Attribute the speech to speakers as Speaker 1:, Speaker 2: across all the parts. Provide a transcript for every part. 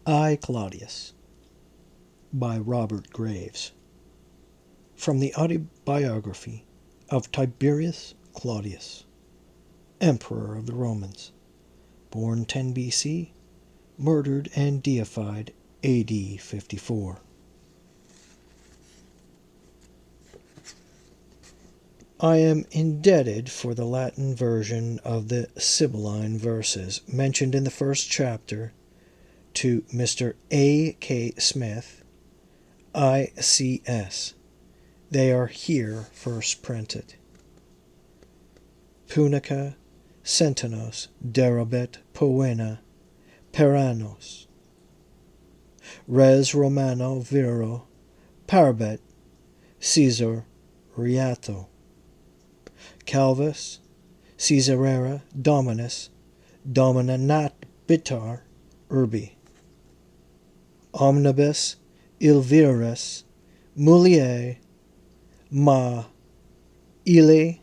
Speaker 1: I, Claudius, by Robert Graves. From the autobiography of Tiberius Claudius, Emperor of the Romans, born 10 BC, murdered and deified AD 54. I am indebted for the Latin version of the Sibylline verses mentioned in the first chapter to Mr. A. K. Smith, ICS. They are here first printed. Punica centanos derobet poena perannos. Res Romano viro parabet Caesar Riato. Calvus Caesarera dominus domina nat bitar urbi. Omnibus ilvirus mulier ma ille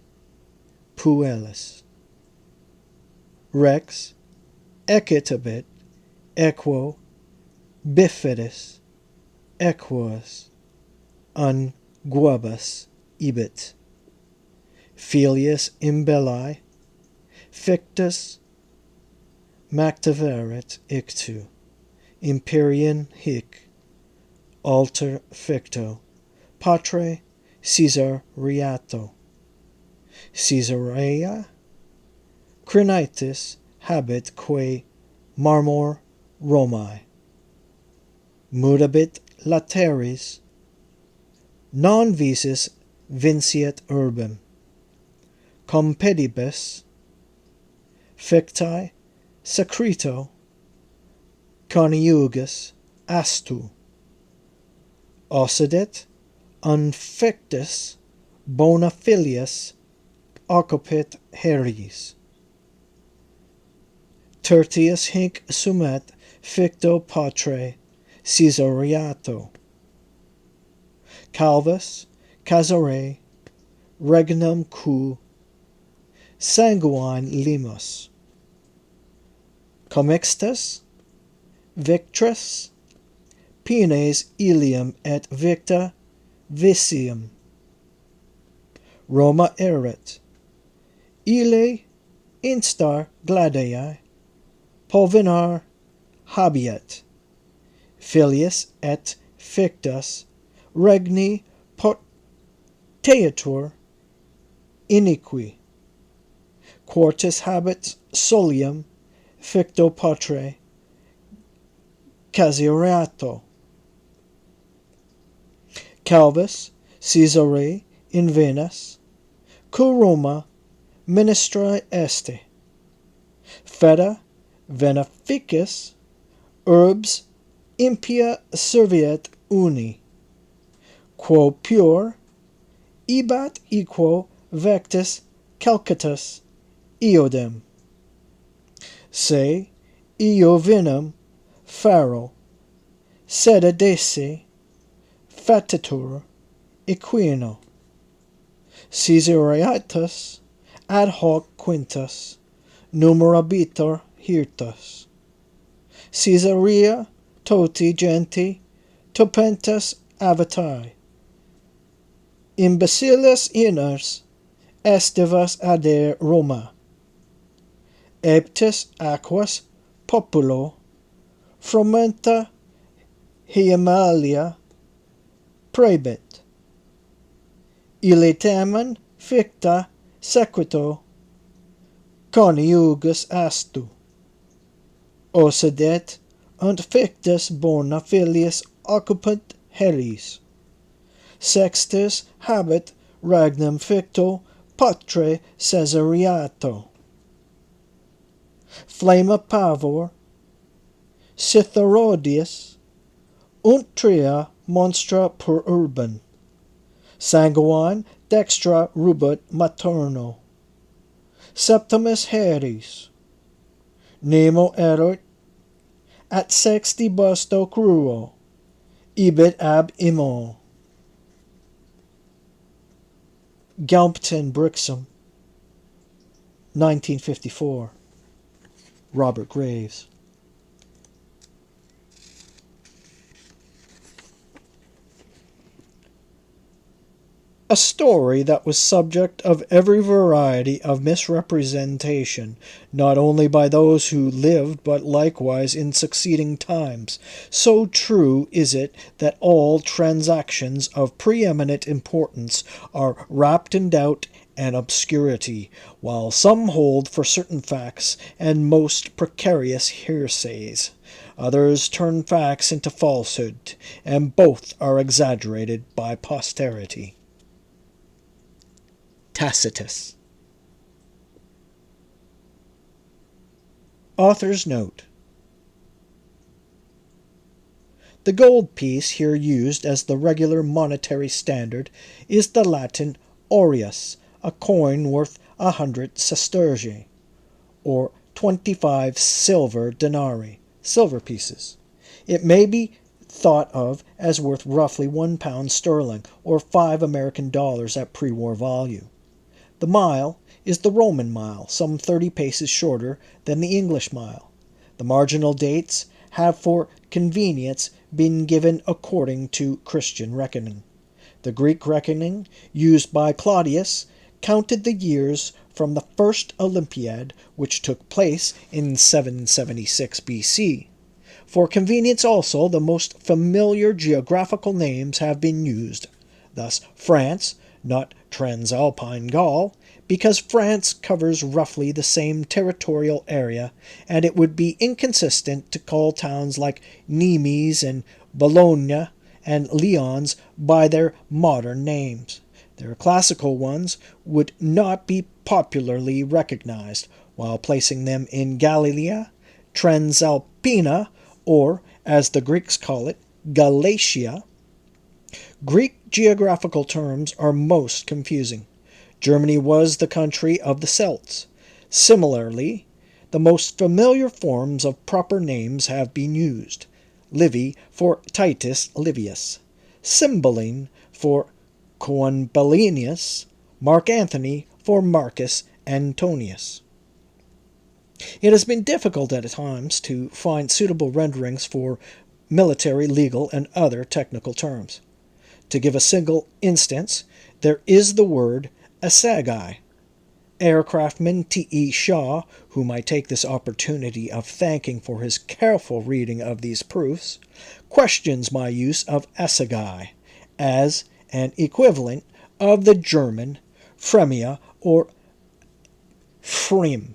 Speaker 1: puellis. Rex equitabit equo bifidus equus unguibus ibit. Filius imbelli fictus mactaverit ictu imperium hic alter ficto patre Caesariato. Caesarea crinitis habet quae marmor Romae. Mudabit lateris non visis vinciet urbem. Compedibus fictae secreto coniugus astu. Occidit unfictus bona filius occupit heres. Tertius hinc sumet ficto patre Caesariato. Calvus casare regnum cu sanguine limus. Commixtus victrus pines ilium et victa vicium. Roma erit. Ille instar gladiae povinar habeat. Filius et fictus regni poteatur iniqui. Quartus habet solium ficto patre Caesariato. Calvus Caesare in Venus cu Roma ministra este. Feta veneficus urbs impia serviet uni. Quo pure ibat equo vectus calcatus eodem. Se eo vinum faro sededesse fatitur equino. Caesariatus ad hoc quintus numerabitur hirtus. Caesarea toti genti topentus avatae. Imbecilus iners estivus ader Roma. Eptis aquas populo frumenta hiemalia praebit. Ille tamen ficta sequito coniugus astu. Occidet und fictus bona filius occupant heres. Sextus habet regnum ficto patre Caesariato. Flama pavor Cytherodius untria monstra per urban. Sanguine dextra rubet materno. Septimus heres. Nemo erit at sexti busto cruo. Ibit ab imo. Galpton Brixham, 1954. Robert Graves. A story that was subject of every variety of misrepresentation, not only by those who lived, but likewise in succeeding times. So true is it that all transactions of preeminent importance are wrapped in doubt and obscurity, while some hold for certain facts and most precarious hearsays. Others turn facts into falsehood, and both are exaggerated by posterity. Tacitus. Author's note. The gold piece here used as the regular monetary standard is the Latin aureus, a coin worth 100 sestertii, or 25 silver denarii, silver pieces. It may be thought of as worth roughly £1 sterling, or $5 at pre-war value. The mile is the Roman mile, some 30 paces shorter than the English mile. The marginal dates have for convenience been given according to Christian reckoning. The Greek reckoning used by Claudius counted the years from the first Olympiad, which took place in 776 BC. For convenience also, the most familiar geographical names have been used. Thus France, not Transalpine Gaul, because France covers roughly the same territorial area, and it would be inconsistent to call towns like Nimes and Bologna and Lyons by their modern names. Their classical ones would not be popularly recognized, while placing them in Galilee, Transalpina, or, as the Greeks call it, Galatia. Greek geographical terms are most confusing. Germany was the country of the Celts. Similarly, the most familiar forms of proper names have been used. Livy for Titus Livius, Cymbeline for Coenbellinus, Mark Antony for Marcus Antonius. It has been difficult at times to find suitable renderings for military, legal, and other technical terms. To give a single instance, there is the word assegai. Aircraftman T.E. Shaw, whom I take this opportunity of thanking for his careful reading of these proofs, questions my use of assegai as an equivalent of the German fremia or frem.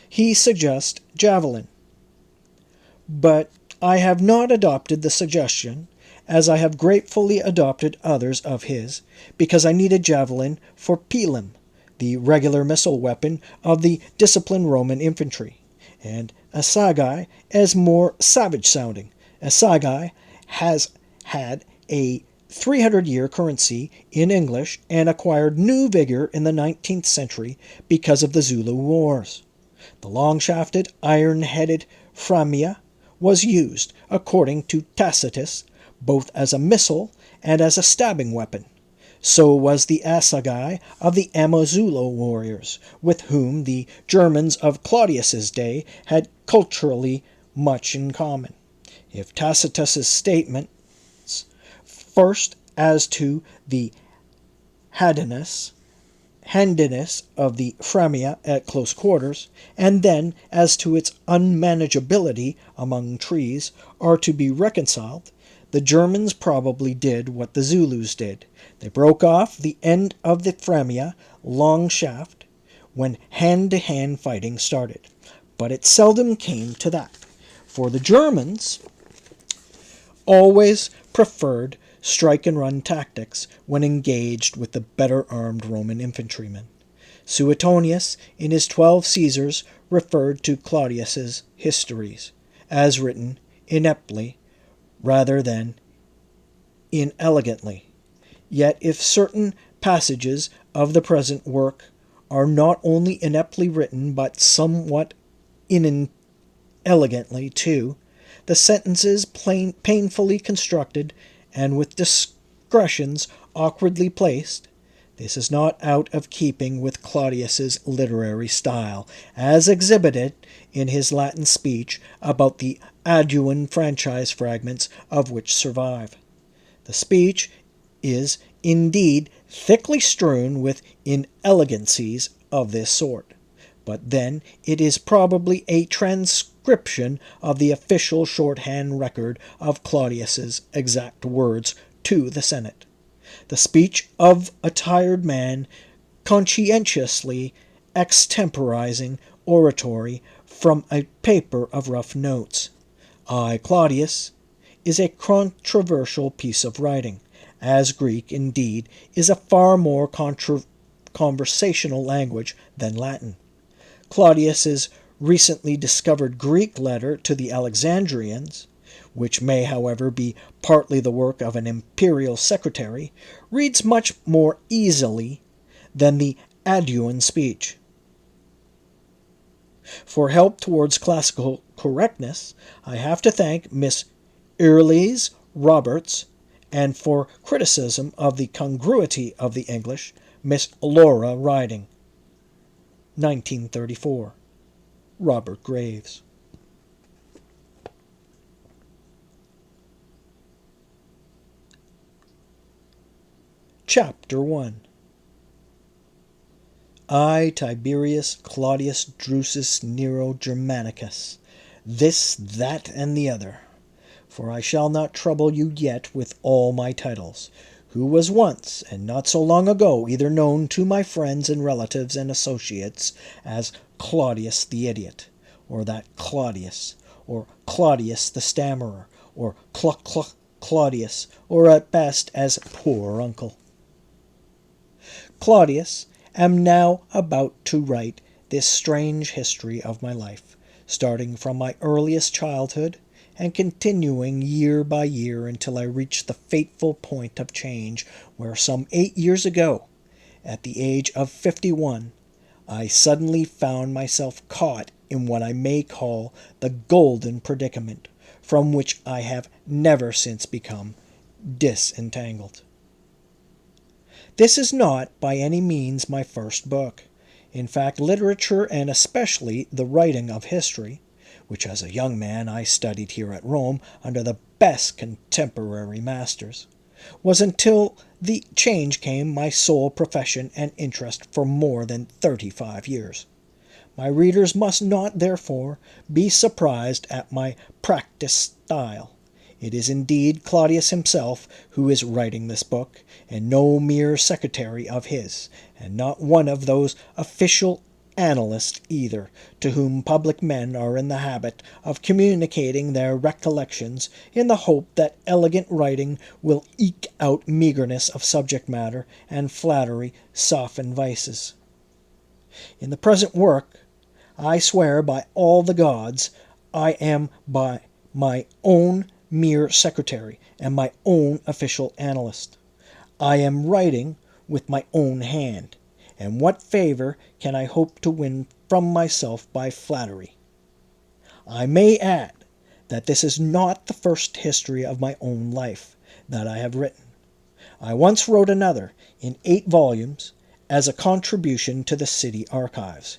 Speaker 1: He suggests javelin. But I have not adopted the suggestion, as I have gratefully adopted others of his, because I need a javelin for pilum, the regular missile weapon of the disciplined Roman infantry, and assegai as more savage-sounding. Assegai has had a 300-year currency in English and acquired new vigor in the 19th century because of the Zulu Wars. The long-shafted, iron-headed framia was used, according to Tacitus, both as a missile and as a stabbing weapon. So was the assegai of the Amazulu warriors, with whom the Germans of Claudius's day had culturally much in common. If Tacitus's statements, first as to the handiness of the framia at close quarters, and then as to its unmanageability among trees, are to be reconciled, the Germans probably did what the Zulus did. They broke off the end of the framia, long shaft, when hand-to-hand fighting started. But it seldom came to that, for the Germans always preferred strike-and-run tactics when engaged with the better-armed Roman infantrymen. Suetonius, in his 12 Caesars, referred to Claudius's histories, as written ineptly rather than inelegantly. Yet if certain passages of the present work are not only ineptly written, but somewhat inelegantly too, the sentences painfully constructed, and with discretions awkwardly placed, this is not out of keeping with Claudius's literary style, as exhibited in his Latin speech about the Aeduan franchise fragments of which survive. The speech is indeed thickly strewn with inelegancies of this sort. But then it is probably a transcription of the official shorthand record of Claudius's exact words to the Senate, the speech of a tired man conscientiously extemporizing oratory from a paper of rough notes. I, Claudius, is a controversial piece of writing, as Greek, indeed, is a far more conversational language than Latin. Claudius's recently discovered Greek letter to the Alexandrians, which may, however, be partly the work of an imperial secretary, reads much more easily than the Aeduan speech. For help towards classical correctness, I have to thank Miss Earlys Roberts, and for criticism of the congruity of the English, Miss Laura Riding. 1934. Robert Graves. Chapter 1. I, Tiberius Claudius Drusus Nero Germanicus, this, that, and the other, for I shall not trouble you yet with all my titles, who was once, and not so long ago, either known to my friends and relatives and associates as Claudius the Idiot, or that Claudius, or Claudius the Stammerer, or Claudius, or at best as poor uncle. Claudius, am now about to write this strange history of my life, starting from my earliest childhood and continuing year by year until I reach the fateful point of change where some 8 years ago, at the age of 51, I suddenly found myself caught in what I may call the golden predicament, from which I have never since become disentangled. This is not by any means my first book. In fact, literature, and especially the writing of history, which as a young man I studied here at Rome under the best contemporary masters, was until the change came my sole profession and interest for more than 35 years. My readers must not, therefore, be surprised at my practised style. It is indeed Claudius himself who is writing this book, and no mere secretary of his, and not one of those official annalists either, to whom public men are in the habit of communicating their recollections in the hope that elegant writing will eke out meagreness of subject matter and flattery soften vices. In the present work, I swear by all the gods, I am by my own mere secretary and my own official analyst. I am writing with my own hand, and what favor can I hope to win from myself by flattery? I may add that this is not the first history of my own life that I have written. I once wrote another, in 8 volumes, as a contribution to the city archives.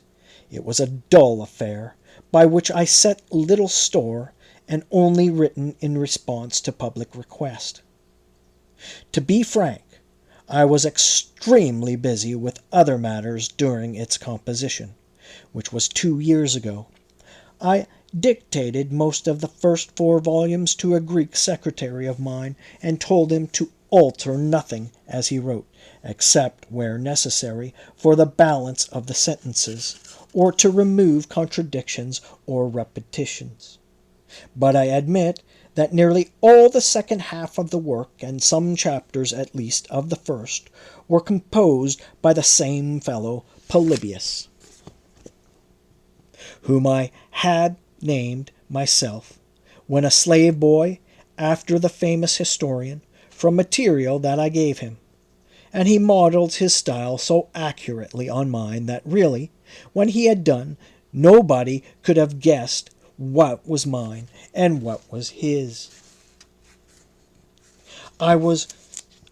Speaker 1: It was a dull affair, by which I set little store, and only written in response to public request. To be frank, I was extremely busy with other matters during its composition, which was 2 years ago. I dictated most of the first 4 volumes to a Greek secretary of mine, and told him to alter nothing as he wrote, except where necessary for the balance of the sentences, or to remove contradictions or repetitions. But I admit that nearly all the second half of the work, and some chapters at least of the first, were composed by the same fellow Polybius, whom I had named myself, when a slave boy, after the famous historian, from material that I gave him. And he modeled his style so accurately on mine that really, when he had done, nobody could have guessed what was mine and what was his. It was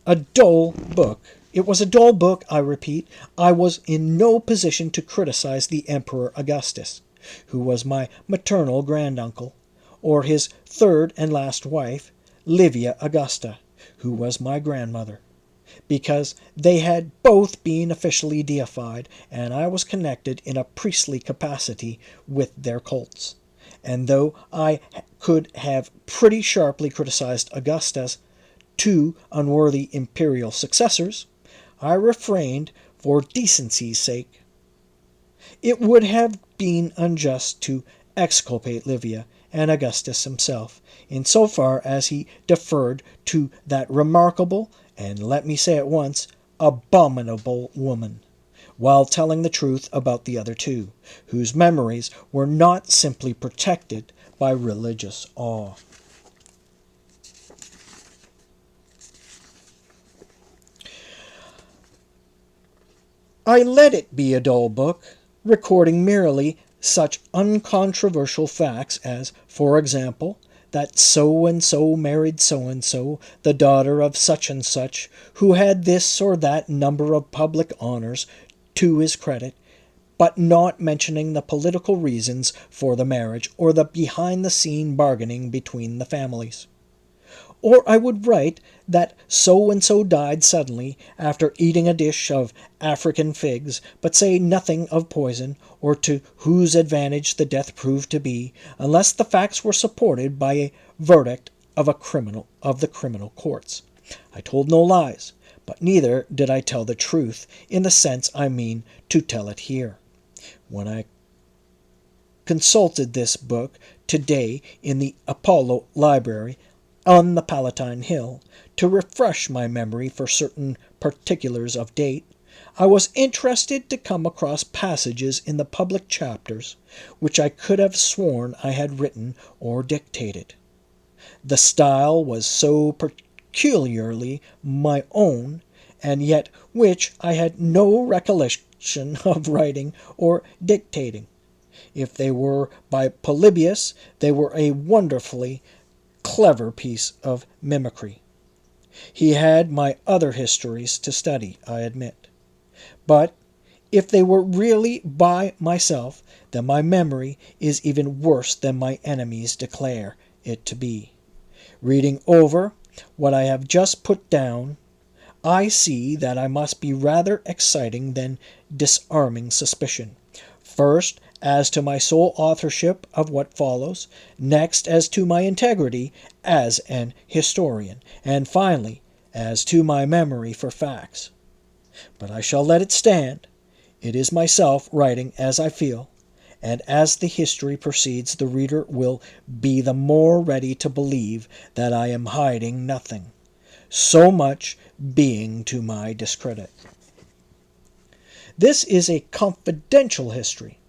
Speaker 1: a dull book, I repeat. I was in no position to criticize the Emperor Augustus, who was my maternal granduncle, or his third and last wife, Livia Augusta, who was my grandmother. because they had both been officially deified, and I was connected in a priestly capacity with their cults. And though I could have pretty sharply criticized Augustus, two unworthy imperial successors, I refrained for decency's sake. It would have been unjust to exculpate Livia and Augustus himself, in so far as he deferred to that remarkable, and let me say at once, abominable woman, while telling the truth about the other two, whose memories were not simply protected by religious awe. I let it be a dull book, recording merely such uncontroversial facts as, for example, that so-and-so married so-and-so, the daughter of such and such, who had this or that number of public honors to his credit, but not mentioning the political reasons for the marriage or the behind-the-scene bargaining between the families. Or I would write that so-and-so died suddenly after eating a dish of African figs, but say nothing of poison, or to whose advantage the death proved to be, unless the facts were supported by a verdict of the criminal courts. I told no lies, but neither did I tell the truth in the sense I mean to tell it here. When I consulted this book today in the Apollo Library on the Palatine Hill, to refresh my memory for certain particulars of date, I was interested to come across passages in the public chapters which I could have sworn I had written or dictated. The style was so peculiarly my own, and yet which I had no recollection of writing or dictating. If they were by Polybius, they were a wonderfully clever piece of mimicry. He had my other histories to study, I admit. But if they were really by myself, then my memory is even worse than my enemies declare it to be. Reading over what I have just put down, I see that I must be rather exciting than disarming suspicion. First, as to my sole authorship of what follows, next as to my integrity as an historian, and finally as to my memory for facts. But I shall let it stand. It is myself writing as I feel, and as the history proceeds the reader will be the more ready to believe that I am hiding nothing, so much being to my discredit. This is a confidential history,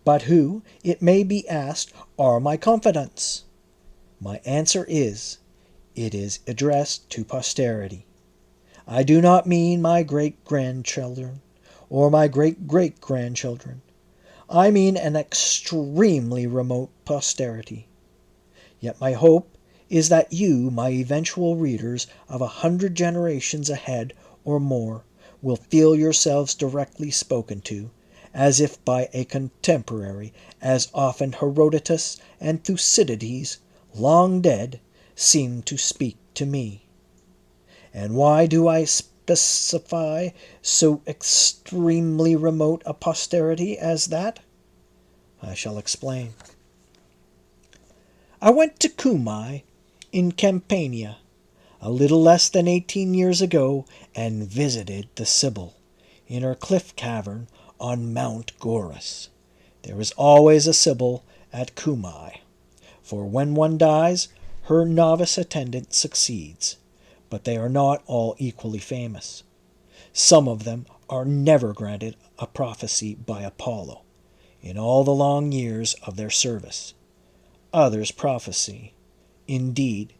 Speaker 1: but who, it may be asked, are my confidants? My answer is, it is addressed to posterity. I do not mean my great-grandchildren or my great-great-grandchildren. I mean an extremely remote posterity. Yet my hope is that you, my eventual readers of 100 generations ahead or more, will feel yourselves directly spoken to, as if by a contemporary, as often Herodotus and Thucydides, long dead, seem to speak to me. And why do I specify so extremely remote a posterity as that? I shall explain. I went to Cumae in Campania a little less than 18 years ago and visited the Sibyl in her cliff cavern on Mount Gorus. There is always a Sibyl at Cumae, for when one dies, her novice attendant succeeds, but they are not all equally famous. Some of them are never granted a prophecy by Apollo in all the long years of their service. Others prophesy, indeed,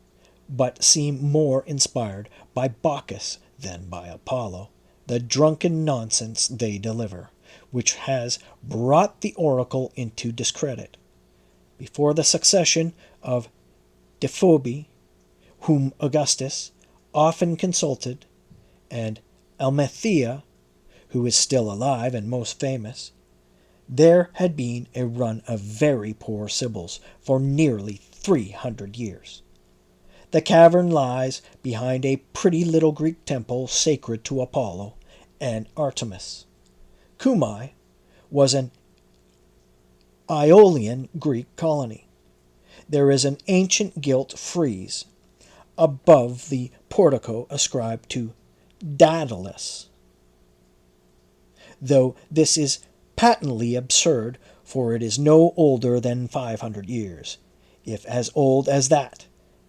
Speaker 1: but seem more inspired by Bacchus than by Apollo, the drunken nonsense they deliver, which has brought the oracle into discredit. Before the succession of Diphobi, whom Augustus often consulted, and Almethea, who is still alive and most famous, there had been a run of very poor sibyls for nearly 300 years. The cavern lies behind a pretty little Greek temple sacred to Apollo and Artemis. Cumae was an Aeolian Greek colony. There is an ancient gilt frieze above the portico ascribed to Daedalus, though this is patently absurd, for it is no older than 500 years, if as old as that,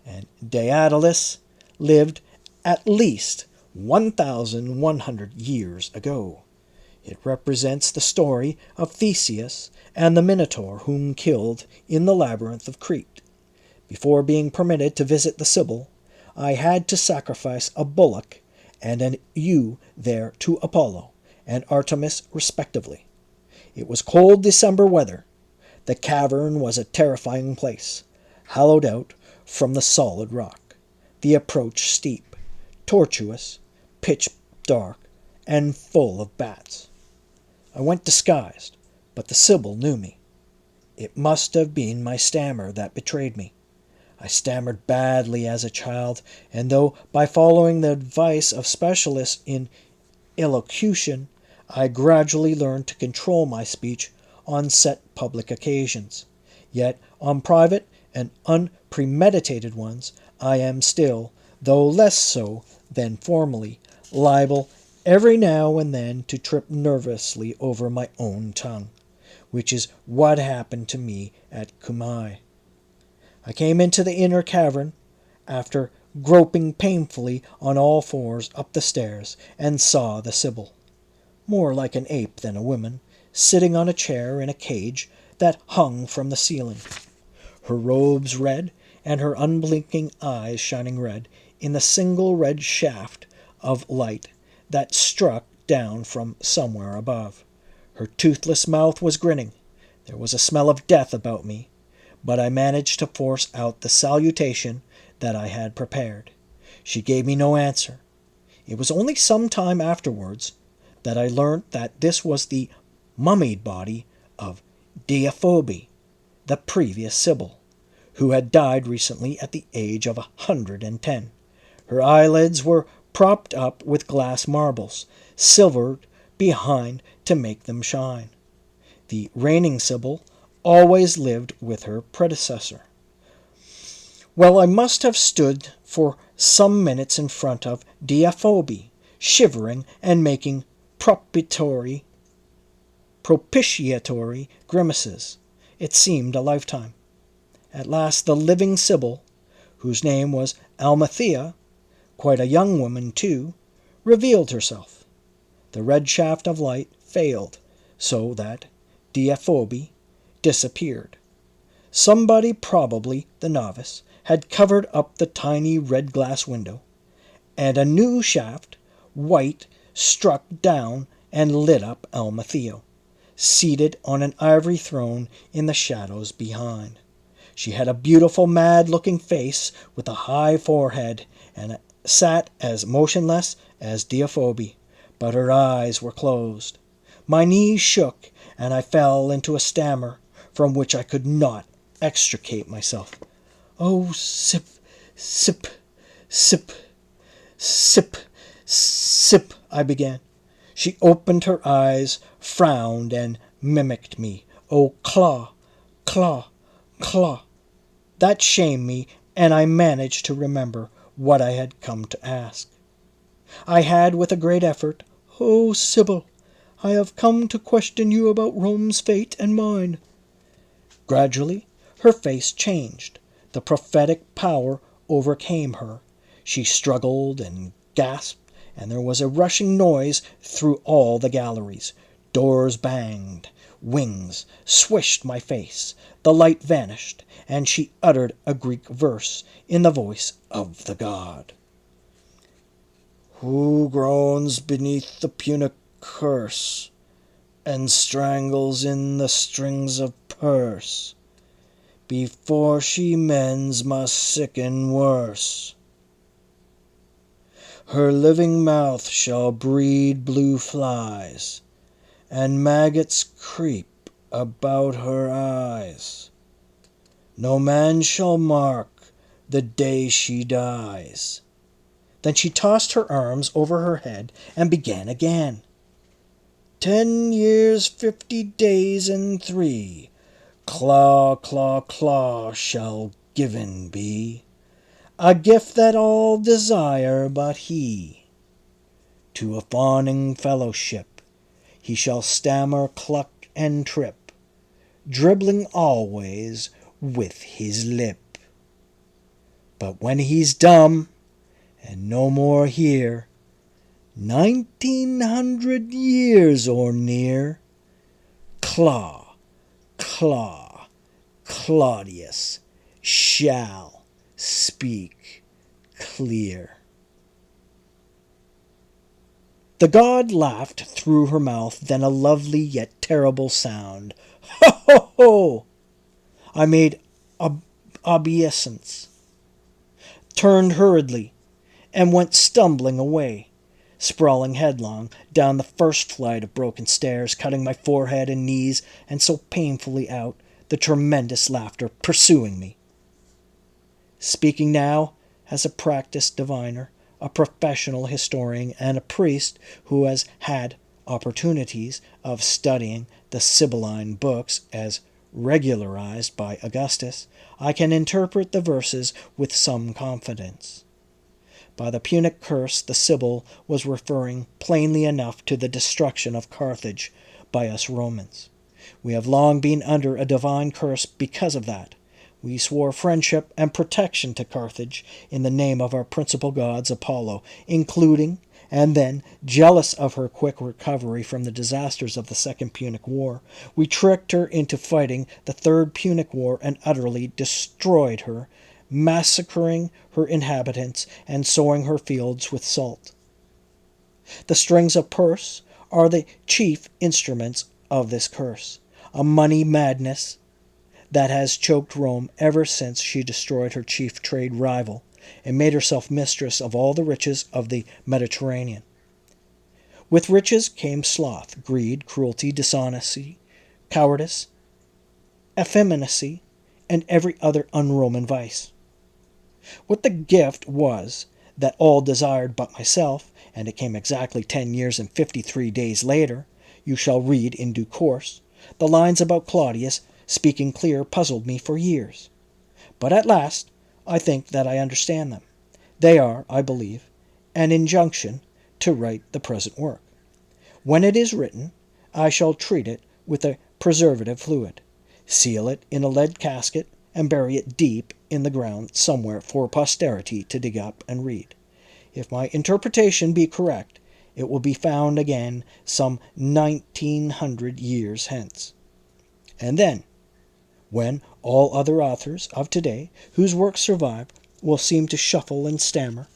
Speaker 1: and Daedalus lived at least 1,100 years ago. It represents the story of Theseus and the Minotaur whom killed in the labyrinth of Crete. Before being permitted to visit the Sibyl, I had to sacrifice a bullock and an ewe there to Apollo and Artemis respectively. It was cold December weather. The cavern was a terrifying place, hollowed out from the solid rock, the approach steep, tortuous, pitch dark, and full of bats. I went disguised, but the Sibyl knew me. It must have been my stammer that betrayed me. I stammered badly as a child, and though by following the advice of specialists in elocution, I gradually learned to control my speech on set public occasions, yet on private and unpremeditated ones I am still, though less so than formerly, liable every now and then to trip nervously over my own tongue, which is what happened to me at Cumae. I came into the inner cavern after groping painfully on all fours up the stairs, and saw the Sibyl, more like an ape than a woman, sitting on a chair in a cage that hung from the ceiling, her robes red and her unblinking eyes shining red in the single red shaft of light that struck down from somewhere above. Her toothless mouth was grinning. There was a smell of death about me, but I managed to force out the salutation that I had prepared. She gave me no answer. It was only some time afterwards that I learnt that this was the mummied body of Deiphobe, the previous Sibyl, who had died recently at the age of 110. Her eyelids were propped up with glass marbles, silvered behind to make them shine. The reigning Sibyl always lived with her predecessor. Well, I must have stood for some minutes in front of Deiphobe, shivering and making propitiatory grimaces. It seemed a lifetime. At last the living Sibyl, whose name was Almathea, quite a young woman too, revealed herself. The red shaft of light failed, so that Deiphobe disappeared. Somebody, probably the novice, had covered up the tiny red glass window, and a new shaft, white, struck down and lit up Almathea, seated on an ivory throne in the shadows behind. She had a beautiful, mad-looking face with a high forehead, and sat as motionless as Deiphobe, but her eyes were closed. My knees shook, and I fell into a stammer from which I could not extricate myself. "Oh, sip, sip, sip, sip, sip," I began. She opened her eyes, frowned, and mimicked me. "Oh, claw, claw, claw." That shamed me, and I managed to remember what I had come to ask. I had, with a great effort, "Oh, Sibyl, I have come to question you about Rome's fate and mine." Gradually, her face changed. The prophetic power overcame her. She struggled and gasped, and there was a rushing noise through all the galleries. Doors banged. Wings swished my face. The light vanished, and she uttered a Greek verse in the voice of the god. "Who groans beneath the Punic curse, and strangles in the strings of purse, before she mends must sicken worse. Her living mouth shall breed blue flies, and maggots creep about her eyes. No man shall mark, the day she dies." Then she tossed her arms over her head and began again. 10 years, 50 days, and 3, claw, claw, claw shall given be, a gift that all desire but he. To a fawning fellowship he shall stammer, cluck, and trip, dribbling always with his lip. But when he's dumb and no more here, 1900 years or near, claw, claw, Claudius shall speak clear. The god laughed through her mouth, then a lovely yet terrible sound. Ho, ho, ho! I made obeisance, turned hurriedly, and went stumbling away, sprawling headlong down the first flight of broken stairs, cutting my forehead and knees, and so painfully out, the tremendous laughter pursuing me. Speaking now as a practiced diviner, a professional historian, and a priest who has had opportunities of studying the Sibylline books as regularized by Augustus, I can interpret the verses with some confidence. By the Punic curse, the Sibyl was referring plainly enough to the destruction of Carthage by us Romans. We have long been under a divine curse because of that. We swore friendship and protection to Carthage in the name of our principal gods, Apollo, including, and then, jealous of her quick recovery from the disasters of the Second Punic War, we tricked her into fighting the Third Punic War and utterly destroyed her, massacring her inhabitants and sowing her fields with salt. The strings of purse are the chief instruments of this curse, a money madness that has choked Rome ever since she destroyed her chief trade rival and made herself mistress of all the riches of the Mediterranean. With riches came sloth, greed, cruelty, dishonesty, cowardice, effeminacy, and every other un-Roman vice. What the gift was that all desired but myself, and it came exactly 10 years and 53 days later, you shall read in due course. The lines about Claudius speaking clear puzzled me for years. But at last, I think that I understand them. They are, I believe, an injunction to write the present work. When it is written, I shall treat it with a preservative fluid, seal it in a lead casket, and bury it deep in the ground somewhere for posterity to dig up and read. If my interpretation be correct, it will be found again some 1900 years hence. And then, when all other authors of today whose works survive will seem to shuffle and stammer,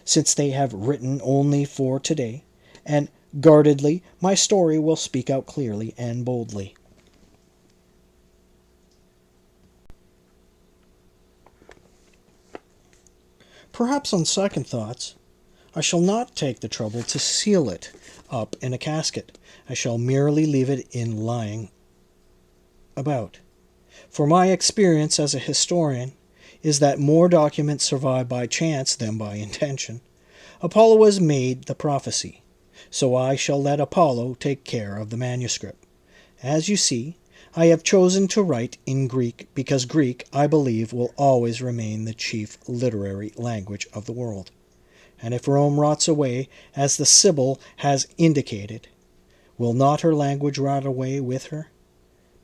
Speaker 1: since they have written only for today, and guardedly my story will speak out clearly and boldly. Perhaps on second thoughts, I shall not take the trouble to seal it up in a casket. I shall merely leave it in lying about. For my experience as a historian is that more documents survive by chance than by intention. Apollo has made the prophecy, so I shall let Apollo take care of the manuscript. As you see, I have chosen to write in Greek because Greek, I believe, will always remain the chief literary language of the world. And if Rome rots away, as the Sibyl has indicated, will not her language rot away with her?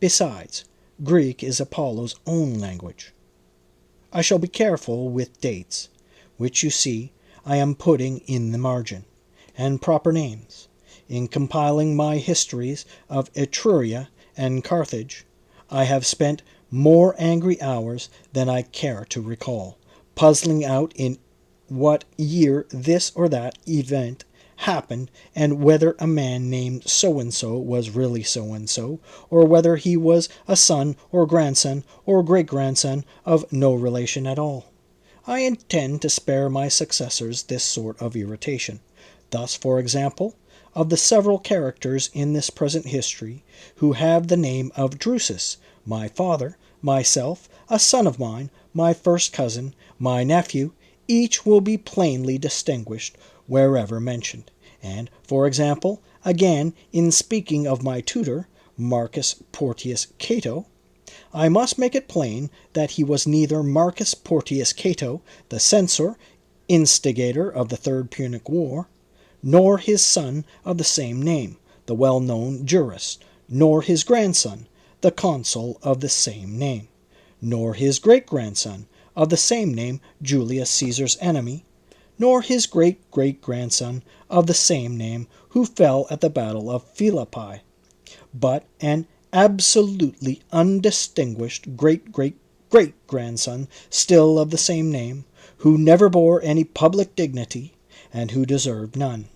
Speaker 1: Besides, Greek is Apollo's own language. I shall be careful with dates, which you see I am putting in the margin, and proper names. In compiling my histories of Etruria and Carthage, I have spent more angry hours than I care to recall, puzzling out in what year this or that event happened, and whether a man named so-and-so was really so-and-so, or whether he was a son or grandson or great-grandson of no relation at all. I intend to spare my successors this sort of irritation. Thus, for example, of the several characters in this present history who have the name of Drusus, my father, myself, a son of mine, my first cousin, my nephew, each will be plainly distinguished wherever mentioned. And, for example, again, in speaking of my tutor, Marcus Portius Cato, I must make it plain that he was neither Marcus Portius Cato, the censor, instigator of the Third Punic War, nor his son of the same name, the well-known jurist, nor his grandson, the consul of the same name, nor his great-grandson, of the same name, Julius Caesar's enemy, nor his great-great-grandson, of the same name, who fell at the battle of Philippi, but an absolutely undistinguished great-great-great-grandson, still of the same name, who never bore any public dignity, and who deserved none.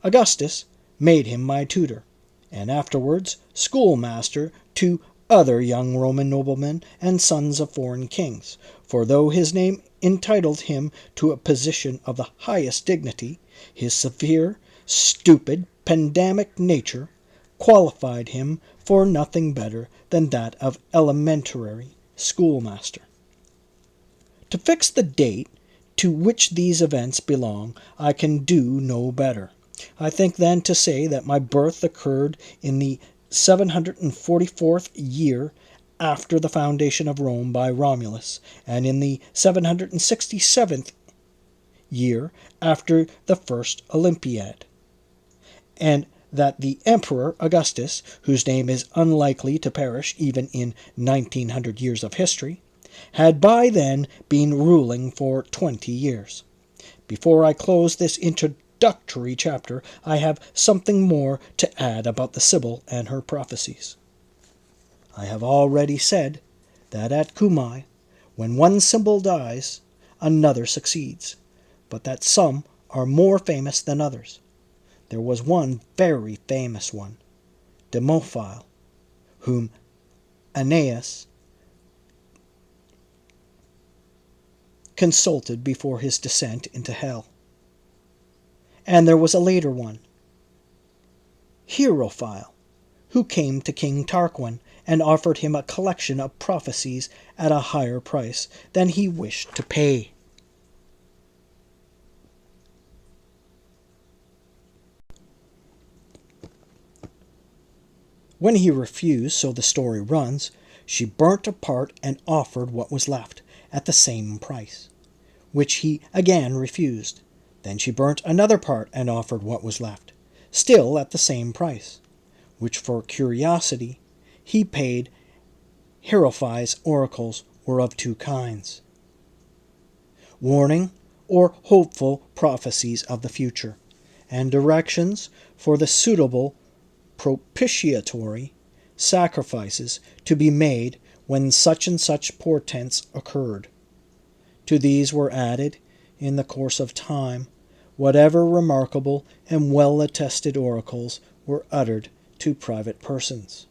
Speaker 1: Augustus made him my tutor, and afterwards schoolmaster to other young Roman noblemen and sons of foreign kings, for though his name entitled him to a position of the highest dignity, his severe, stupid, pedantic nature qualified him for nothing better than that of elementary schoolmaster. To fix the date to which these events belong, I can do no better. I think then to say that my birth occurred in the 744th year after the foundation of Rome by Romulus, and in the 767th year after the first Olympiad, and that the Emperor Augustus, whose name is unlikely to perish even in 1900 years of history, had by then been ruling for 20 years. Before I close this introductory chapter, I have something more to add about the Sibyl and her prophecies. I have already said that at Cumae, when one Sibyl dies, another succeeds, but that some are more famous than others. There was one very famous one, Demophile, whom Aeneas consulted before his descent into hell. And there was a later one, Hierophile, who came to King Tarquin and offered him a collection of prophecies at a higher price than he wished to pay. When he refused, so the story runs, she burnt a part and offered what was left, at the same price, which he again refused. Then she burnt another part and offered what was left, still at the same price, which for curiosity he paid. Hierophant's oracles were of two kinds: warning or hopeful prophecies of the future, and directions for the suitable propitiatory sacrifices to be made when such and such portents occurred. To these were added, in the course of time, whatever remarkable and well-attested oracles were uttered to private persons.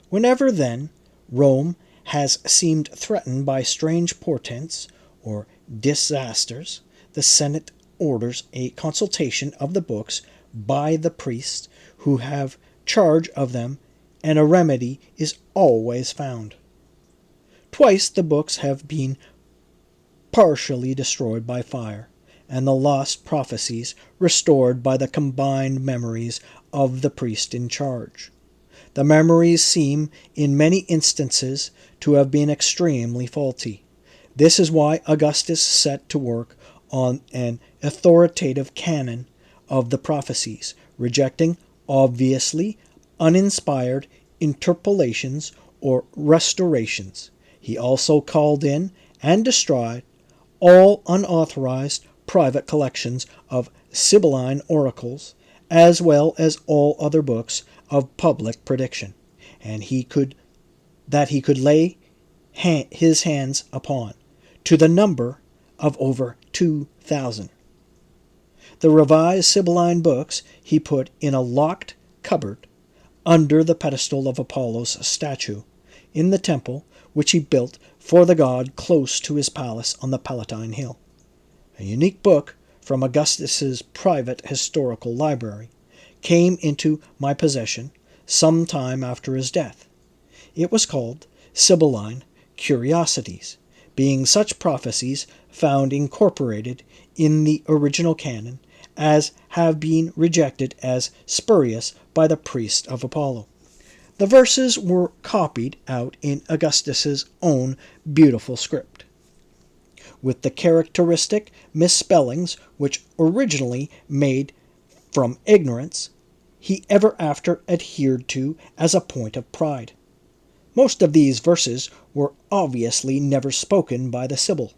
Speaker 1: Whenever, then, Rome has seemed threatened by strange portents or disasters, the Senate orders a consultation of the books by the priests who have charge of them, and a remedy is always found. Twice the books have been partially destroyed by fire, and the lost prophecies restored by the combined memories of the priest in charge. The memories seem, in many instances, to have been extremely faulty. This is why Augustus set to work on an authoritative canon of the prophecies, rejecting obviously uninspired interpolations or restorations. He also called in and destroyed all unauthorized private collections of Sibylline oracles, as well as all other books of public prediction, and he could lay his hands upon, to the number of over 2,000. The revised Sibylline books he put in a locked cupboard under the pedestal of Apollo's statue in the temple which he built for the god close to his palace on the Palatine Hill. A unique book from Augustus's private historical library came into my possession some time after his death. It was called Sibylline curiosities, being such prophecies found incorporated in the original canon as have been rejected as spurious by the priest of Apollo. The verses were copied out in Augustus's own beautiful script, with the characteristic misspellings which originally made from ignorance he ever after adhered to as a point of pride. Most of these verses were obviously never spoken by the Sibyl,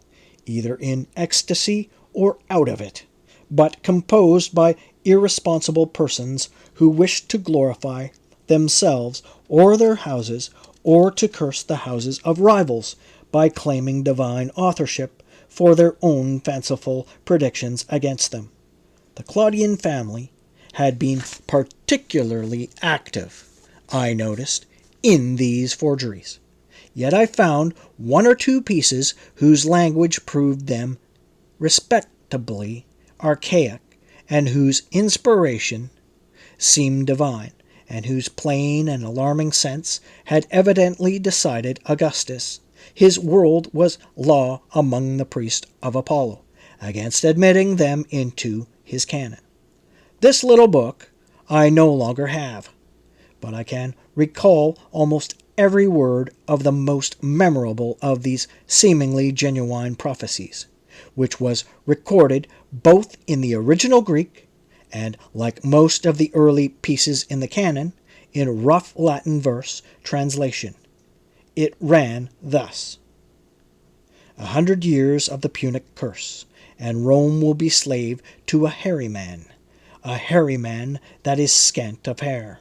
Speaker 1: either in ecstasy or out of it, but composed by irresponsible persons who wished to glorify themselves or their houses, or to curse the houses of rivals by claiming divine authorship for their own fanciful predictions against them. The Claudian family had been particularly active, I noticed, in these forgeries. Yet I found one or two pieces whose language proved them respectably archaic, and whose inspiration seemed divine, and whose plain and alarming sense had evidently decided Augustus, his world was law among the priests of Apollo, against admitting them into his canon. This little book I no longer have, but I can recall almost every word of the most memorable of these seemingly genuine prophecies, which was recorded both in the original Greek and, like most of the early pieces in the canon, in rough Latin verse translation. It ran thus: 100 years of the Punic curse, and Rome will be slave to a hairy man that is scant of hair.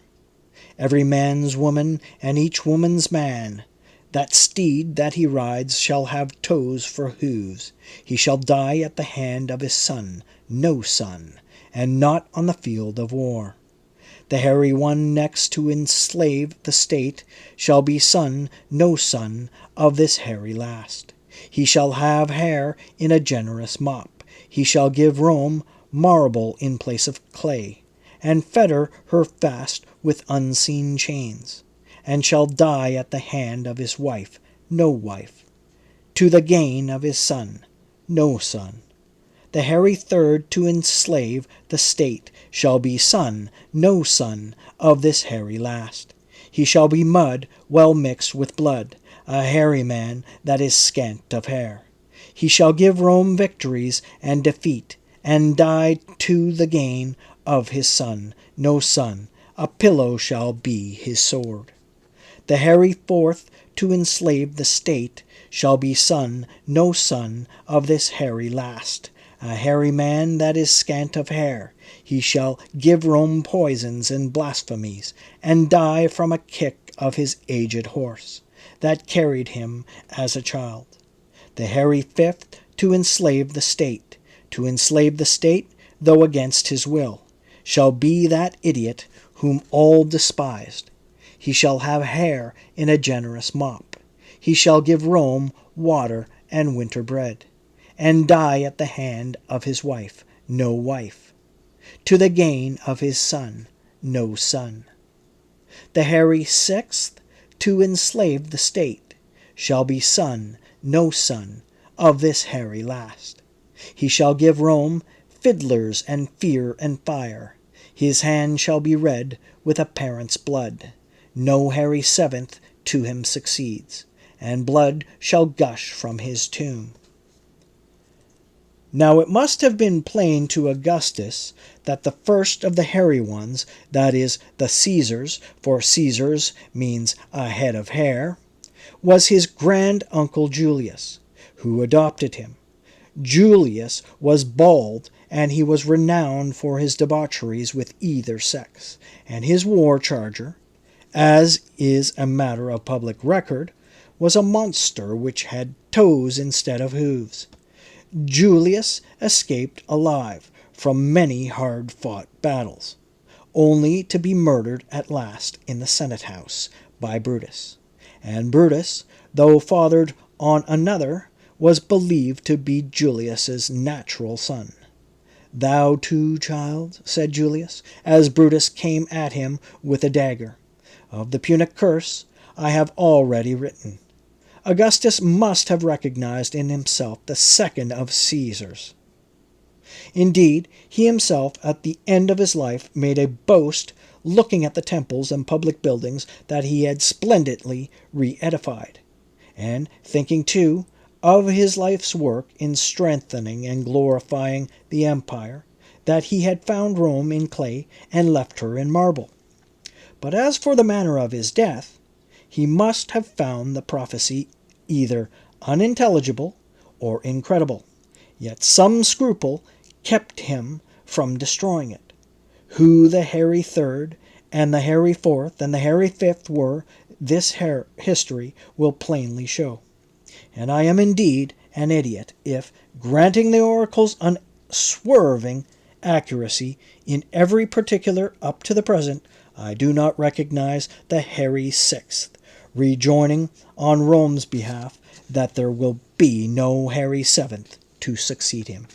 Speaker 1: Every man's woman, and each woman's man. That steed that he rides shall have toes for hoofs. He shall die at the hand of his son, no son, and not on the field of war. The hairy one next to enslave the state shall be son, no son, of this hairy last. He shall have hair in a generous mop. He shall give Rome marble in place of clay, and fetter her fast with unseen chains, and shall die at the hand of his wife, no wife, to the gain of his son, no son. The hairy third to enslave the state shall be son, no son, of this hairy last. He shall be mud well mixed with blood, a hairy man that is scant of hair. He shall give Rome victories and defeat, and die to the gain of his son, no son. A pillow shall be his sword. The hairy fourth to enslave the state shall be son, no son, of this hairy last. A hairy man that is scant of hair. He shall give Rome poisons and blasphemies, and die from a kick of his aged horse, that carried him as a child. The hairy fifth to enslave the state, though against his will, shall be that idiot whom all despised. He shall have hair in a generous mop. He shall give Rome water and winter bread, and die at the hand of his wife, no wife, to the gain of his son, no son. The hairy sixth to enslave the state shall be son, no son, of this hairy last. He shall give Rome fiddlers and fear and fire. His hand shall be red with a parent's blood. No hairy seventh to him succeeds, and blood shall gush from his tomb. Now it must have been plain to Augustus that the first of the hairy ones, that is, the Caesars, for Caesars means a head of hair, was his grand-uncle Julius, who adopted him. Julius was bald, and he was renowned for his debaucheries with either sex, and his war charger, as is a matter of public record, was a monster which had toes instead of hooves. Julius escaped alive from many hard-fought battles, only to be murdered at last in the Senate house by Brutus. And Brutus, though fathered on another, was believed to be Julius's natural son. "Thou too, child," said Julius, as Brutus came at him with a dagger. "Of the Punic curse I have already written. Augustus must have recognized in himself the second of Caesars. Indeed, he himself, at the end of his life, made a boast, looking at the temples and public buildings that he had splendidly re-edified, and thinking, too, of his life's work in strengthening and glorifying the empire, that he had found Rome in clay and left her in marble. But as for the manner of his death, he must have found the prophecy either unintelligible or incredible, yet some scruple kept him from destroying it. Who the hairy third, and the hairy fourth, and the hairy fifth were, this history will plainly show. And I am indeed an idiot if, granting the oracle's unswerving accuracy in every particular up to the present, I do not recognize the hairy sixth, rejoining on Rome's behalf that there will be no hairy seventh to succeed him.